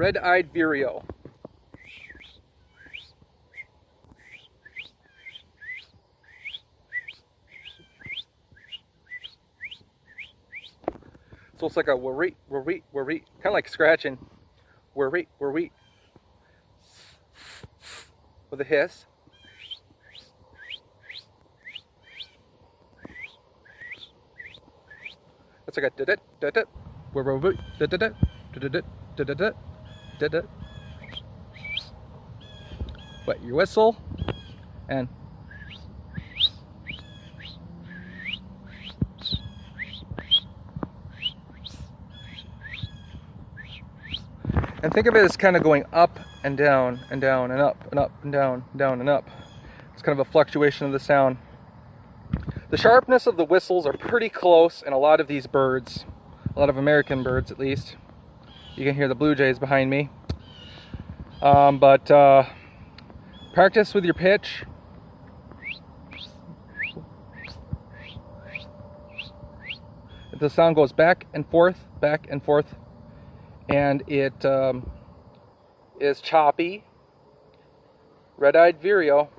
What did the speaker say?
red-eyed vireo. So it's like a worry, worry, worry, kind of like scratching, worry, worry, with a hiss. It's like a da da da da, worry, da da da da da da da da da da. Wet your whistle and. And think of it as kind of going up and down and down and up and up and down and up. It's kind of a fluctuation of the sound. The sharpness of the whistles are pretty close in a lot of these birds, a lot of American birds at least. You can hear the blue jays behind me. But practice with your pitch. If the sound goes back and forth, and it is choppy, red-eyed vireo.